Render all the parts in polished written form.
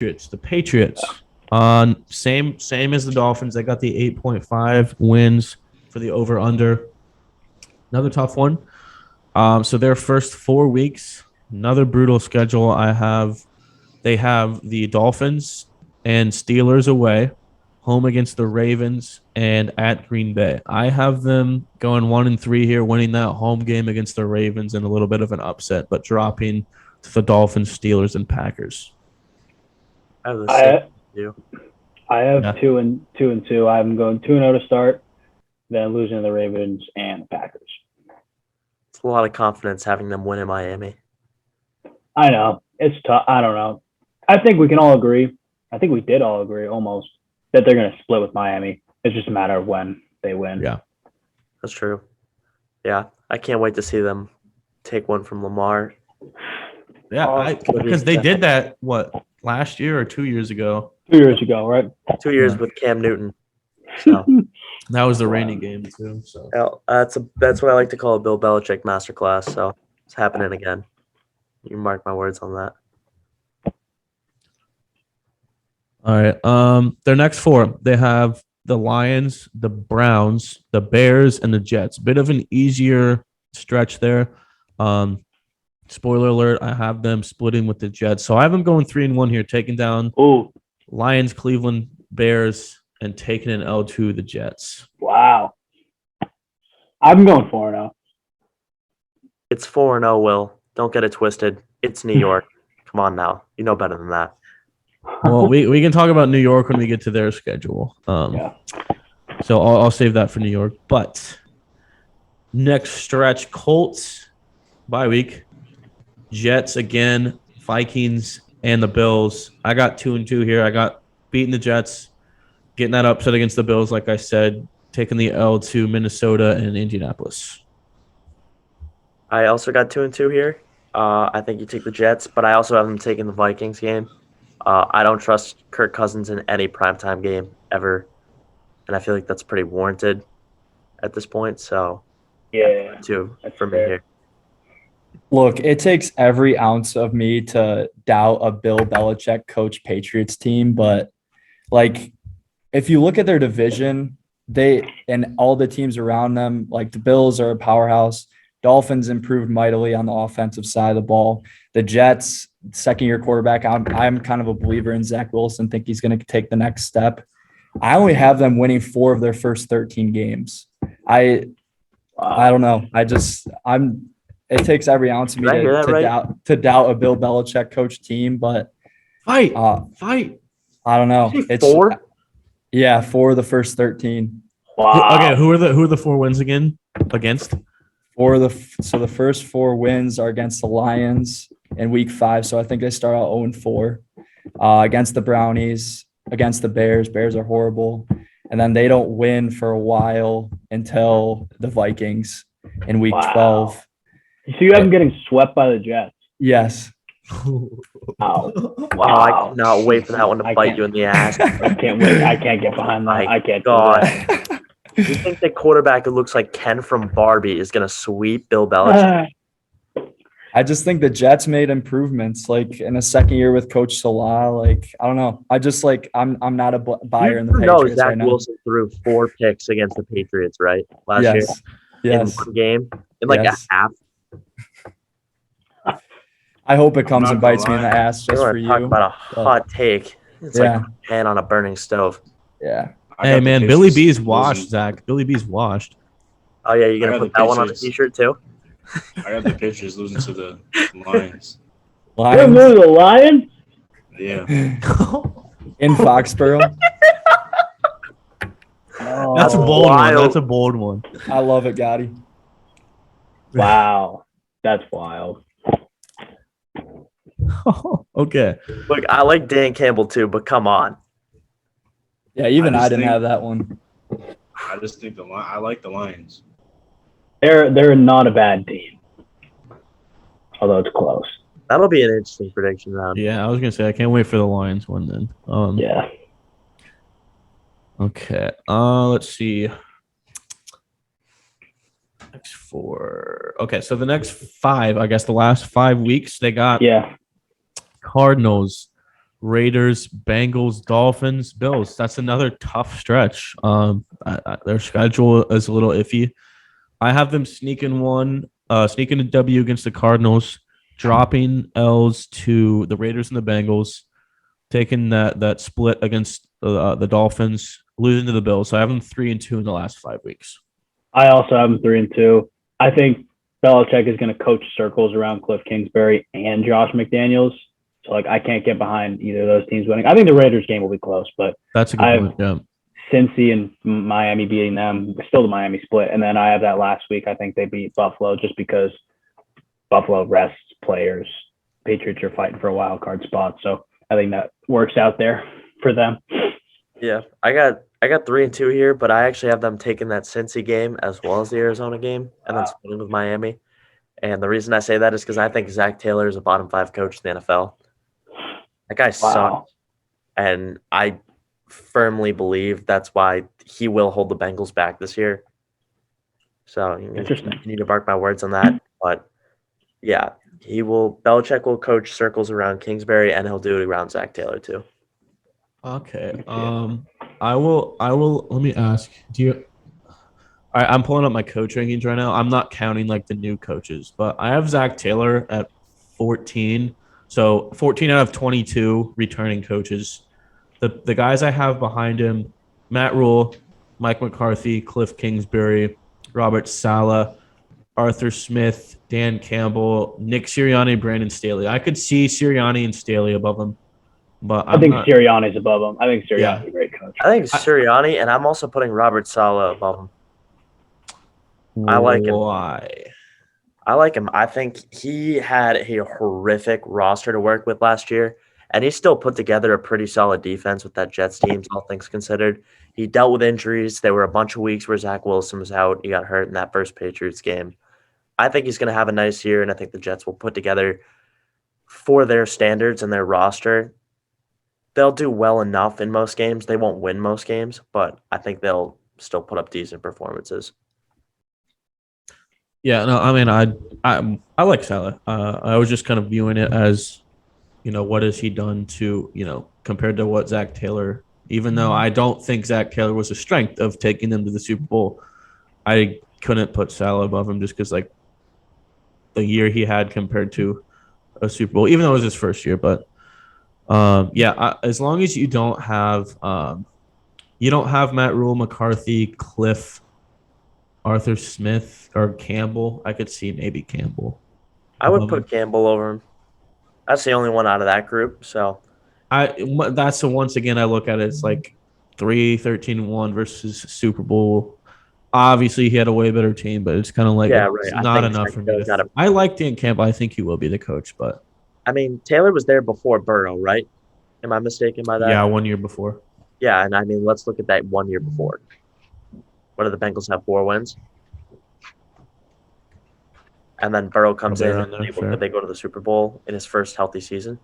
The Patriots. Same as the Dolphins. They got the 8.5 wins for the over under. Another tough one. So their first 4 weeks, another brutal schedule. They have the Dolphins and Steelers away, home against the Ravens, and at Green Bay. I have them going 1-3 here, winning that home game against the Ravens and a little bit of an upset, but dropping to the Dolphins, Steelers, and Packers. I have the same I you. I have 2-2. I'm going 2-0 to start, then losing to the Ravens and the Packers. It's a lot of confidence having them win in Miami. I know it's tough. I don't know. I think we can all agree. I think we did all agree almost that they're going to split with Miami. It's just a matter of when they win. Yeah. That's true. Yeah, I can't wait to see them take one from Lamar. Yeah, because they did that, last year or 2 years ago? 2 years ago, right? 2 years with Cam Newton. So that was the rainy game too. So that's what I like to call a Bill Belichick masterclass. So it's happening again. You can mark my words on that. All right. Their next four, they have the Lions, the Browns, the Bears, and the Jets. Bit of an easier stretch there. Spoiler alert, I have them splitting with the Jets. So I have them going 3-1 here, taking down Lions, Cleveland, Bears, and taking an L to the Jets. Wow. I'm going 4-0. It's 4-0, Will. Don't get it twisted. It's New York. Come on now. You know better than that. Well, we can talk about New York when we get to their schedule. So I'll save that for New York. But next stretch, Colts, bye week. Jets again, Vikings, and the Bills. I got 2-2 here. I got beating the Jets, getting that upset against the Bills, like I said, taking the L to Minnesota and Indianapolis. I also got 2-2 here. I think you take the Jets, but I also have them taking the Vikings game. I don't trust Kirk Cousins in any primetime game ever, and I feel like that's pretty warranted at this point. So, yeah, 2 for me here. Look, it takes every ounce of me to doubt a Bill Belichick coach Patriots team, but like if you look at their division, they and all the teams around them, like the Bills are a powerhouse. Dolphins improved mightily on the offensive side of the ball. The Jets, second-year quarterback, I'm kind of a believer in Zach Wilson, think he's going to take the next step. I only have them winning 4 of their first 13 games. I don't know. It takes every ounce of me to doubt a Bill Belichick coach team, but fight. I don't know. It's 4? Yeah, 4 of the first 13. Wow. Okay, who are the 4 wins again against? So the first 4 wins are against the Lions in week 5. So I think they start out 0-4 against the Brownies, against the Bears. Bears are horrible. And then they don't win for a while until the Vikings in week 12. So you have them getting swept by the Jets? Yes. Wow. I cannot wait for that one to bite you in the ass. I can't wait. I can't get behind that. I can't do that. You think the quarterback who looks like Ken from Barbie is going to sweep Bill Belichick? I just think the Jets made improvements, like in a second year with Coach Salah. Like I don't know. I'm not a buyer in the Patriots Zach right now. Wilson threw 4 picks against the Patriots, right? Last year in one game, in a half. I hope it comes and bites me in the ass just for you. Talk about a hot take. It's like a pan on a burning stove. Yeah. Hey man, Billy B's washed, Zach. Billy B's washed. Oh yeah, you're gonna put that one on a t-shirt too? I got the Patriots losing to the Lions. They're losing the Lions? Yeah. In Foxborough. That's a bold one. That's a bold one. I love it, Gotti. Wow. That's wild. Okay. Look, I like Dan Campbell too, but come on. Yeah, even I didn't have that one. I just think I like the Lions. They're not a bad team, although it's close. That'll be an interesting prediction round. Yeah, I was gonna say I can't wait for the Lions one then. Yeah. Okay. Let's see. Next 4. Okay, so the next 5, I guess the last 5 weeks they got. Yeah. Cardinals, Raiders, Bengals, Dolphins, Bills. That's another tough stretch. Their schedule is a little iffy. I have them sneaking a W against the Cardinals, dropping L's to the Raiders and the Bengals, taking that split against the Dolphins, losing to the Bills. So I have them 3-2 in the last 5 weeks. I also have them 3-2. I think Belichick is going to coach circles around Cliff Kingsbury and Josh McDaniels. So like I can't get behind either of those teams winning. I think the Raiders game will be close, but That's a good point. Yeah. Cincy and Miami beating them, still the Miami split. And then I have that last week. I think they beat Buffalo just because Buffalo rests players. Patriots are fighting for a wild card spot. So I think that works out there for them. Yeah, I got 3-2 here, but I actually have them taking that Cincy game as well as the Arizona game, and then splitting with Miami. And the reason I say that is because I think Zach Taylor is a bottom 5 coach in the NFL. That guy sucks, and I firmly believe that's why he will hold the Bengals back this year. So you need to mark my words on that. But yeah, Belichick will coach circles around Kingsbury, and he'll do it around Zach Taylor too. Okay. I will. Let me ask. I'm pulling up my coach rankings right now. I'm not counting like the new coaches, but I have Zach Taylor at 14. So 14 out of 22 returning coaches. The guys I have behind him: Matt Rule, Mike McCarthy, Cliff Kingsbury, Robert Saleh, Arthur Smith, Dan Campbell, Nick Sirianni, Brandon Staley. I could see Sirianni and Staley above him, but I think Sirianni's above him. I think Sirianni's a great coach. I think Sirianni, and I'm also putting Robert Saleh above him. I like him. Why? I like him. I think he had a horrific roster to work with last year, and he still put together a pretty solid defense with that Jets team, all things considered. He dealt with injuries. There were a bunch of weeks where Zach Wilson was out. He got hurt in that first Patriots game. I think he's going to have a nice year, and I think the Jets will put together, for their standards and their roster, they'll do well enough in most games. They won't win most games, but I think they'll still put up decent performances. Yeah, no, I mean, I like Salah. I was just kind of viewing it as, what has he done to, compared to what Zach Taylor, even though I don't think Zach Taylor was a strength of taking them to the Super Bowl, I couldn't put Salah above him just because, like, the year he had compared to a Super Bowl, even though it was his first year. But, as long as you don't have Matt Rule, McCarthy, Cliff, Arthur Smith, or Campbell. I could see maybe Campbell. I would put Campbell over him. That's the only one out of that group. So once again I look at it, it's like 13-1 versus Super Bowl. Obviously, he had a way better team, but it's kind of like it's not enough for me. I like Dan Campbell. I think he will be the coach, but I mean, Taylor was there before Burrow, right? Am I mistaken by that? Yeah, 1 year before. Yeah, and I mean, let's look at that 1 year before. What do the Bengals have? 4 wins? And then Burrow comes in and they go to the Super Bowl in his first healthy season.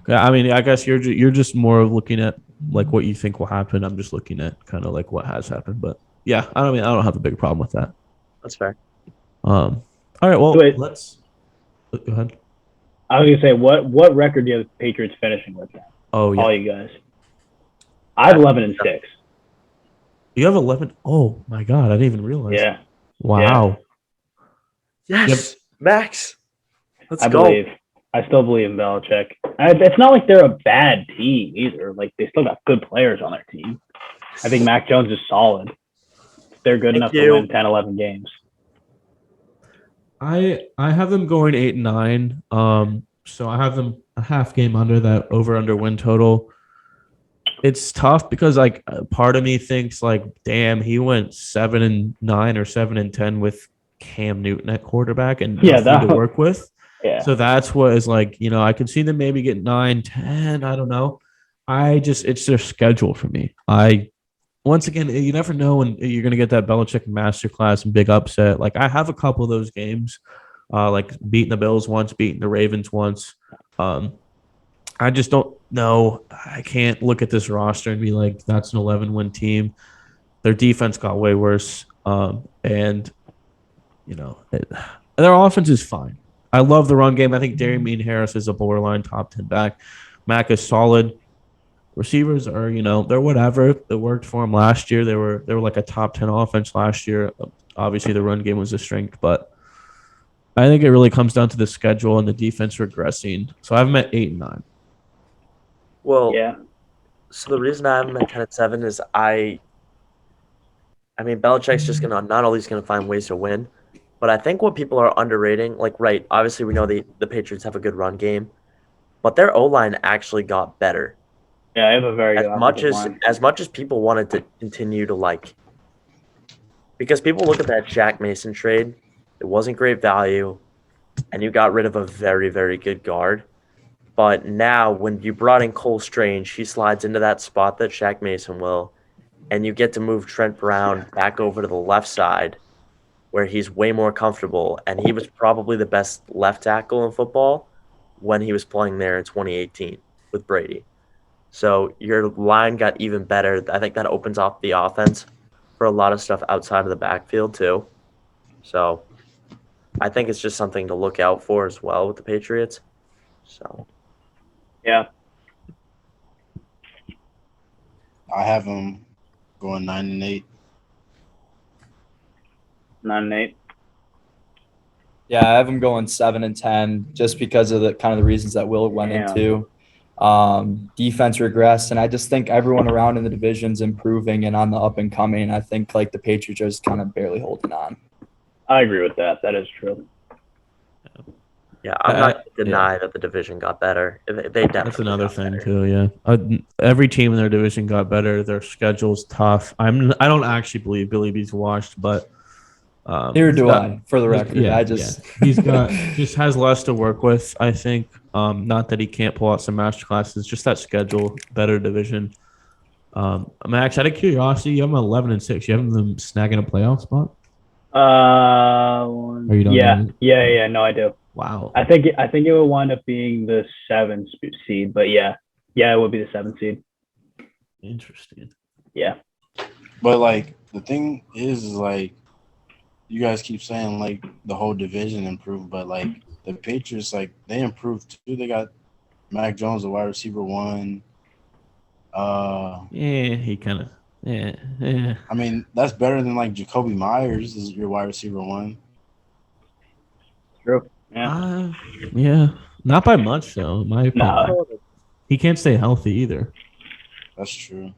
Yeah, I mean, I guess you're just more looking at like what you think will happen. I'm just looking at kind of like what has happened. But yeah, I don't have a big problem with that. That's fair. All right, well, let's go ahead. I was gonna say, what record do you have the Patriots finishing with? Oh yeah, all you guys. I have 11-6. You have 11. Oh my god, I didn't even realize. Yeah. Wow. Yeah. Yes, Max. Let's I go. still believe in Belichick. It's not like they're a bad team either. Like they still got good players on their team. I think Mac Jones is solid. They're good enough to win 10, 11 games. I have them going 8-9. So I have them a half game under that over/under win total. It's tough because like part of me thinks like, damn, he went 7-9 or 7-10 with Cam Newton at quarterback and nothing to work with. Yeah. So that's what is like, I could see them maybe get 9-10. I don't know. It's their schedule for me. Once again, you never know when you're going to get that Belichick masterclass and big upset. Like I have a couple of those games, like beating the Bills once, beating the Ravens once. I just don't know. I can't look at this roster and be like, that's an 11-win team. Their defense got way worse. And their offense is fine. I love the run game. I think Darian Harris is a borderline top 10 back. Mac is solid. Receivers are, they're whatever. It worked for them last year. They were like a top 10 offense last year. Obviously, the run game was a strength, but I think it really comes down to the schedule and the defense regressing. So I have them at 8 and 9. Well, Yeah. so the reason I'm at 10 and 7 is I mean, Belichick's just gonna not only is gonna find ways to win, but I think what people are underrating, like, right, obviously we know the Patriots have a good run game, but their O line actually got better. Yeah, I have a very As good much offensive as line. as much as people wanted to continue to because people look at that Jack Mason trade, it wasn't great value, and you got rid of a very, very good guard. But now when you brought in Cole Strange, he slides into that spot that Shaq Mason will, and you get to move Trent Brown back over to the left side where he's way more comfortable. And he was probably the best left tackle in football when he was playing there in 2018 with Brady. So your line got even better. I think that opens up the offense for a lot of stuff outside of the backfield too. So I think it's just something to look out for as well with the Patriots. So Yeah. I have them going 9 and 8. 9 and 8. Yeah, I have them going 7 and 10 just because of the kind of the reasons that Will went Damn. into. Defense regressed, and I just think everyone around in the division's improving and on the up and coming. I think like the Patriots are just kind of barely holding on. I agree with that. That is true. yeah, I'm not going to deny that the division got better. They definitely That's another got thing better. too. Yeah, every team in their division got better. Their schedule's tough. I don't actually believe Billy B's washed, but Neither he's do got- I, for the record. Yeah, I just he's got just has less to work with. I think. Not that he can't pull out some master classes, just that schedule, better division. Max, out of curiosity, you have them 11 and 6. You have them snagging a playoff spot? You don't Yeah, know? yeah. No, I do. Wow. I think it will wind up being the 7th seed, but yeah, it would be the 7th seed. Interesting. Yeah. But like the thing is like you guys keep saying like the whole division improved, but like the Patriots, like they improved too. They got Mac Jones, the wide receiver 1. Yeah, he kind of. Yeah. I mean, that's better than like Jacoby Myers is your wide receiver 1. True. Yeah. Yeah. Not by much though. In my opinion, No. he can't stay healthy either. That's true.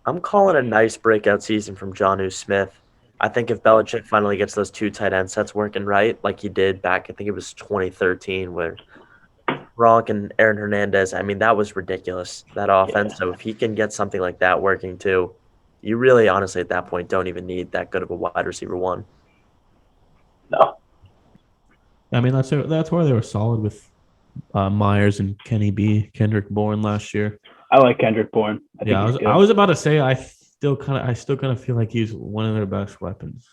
I'm calling a nice breakout season from Jonnu Smith. I think if Belichick finally gets those 2 tight end sets working right, like he did back, I think it was 2013, where Gronk and Aaron Hernandez, I mean, that was ridiculous, that offense. Yeah. So if he can get something like that working too, you really honestly at that point don't even need that good of a wide receiver 1. No. I mean, that's where they were solid with Myers and Kendrick Bourne last year. I like Kendrick Bourne. I was about to say I still kind of feel like he's one of their best weapons.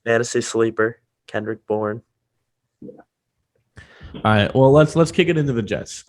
Fantasy sleeper, Kendrick Bourne. All right, well let's kick it into the Jets.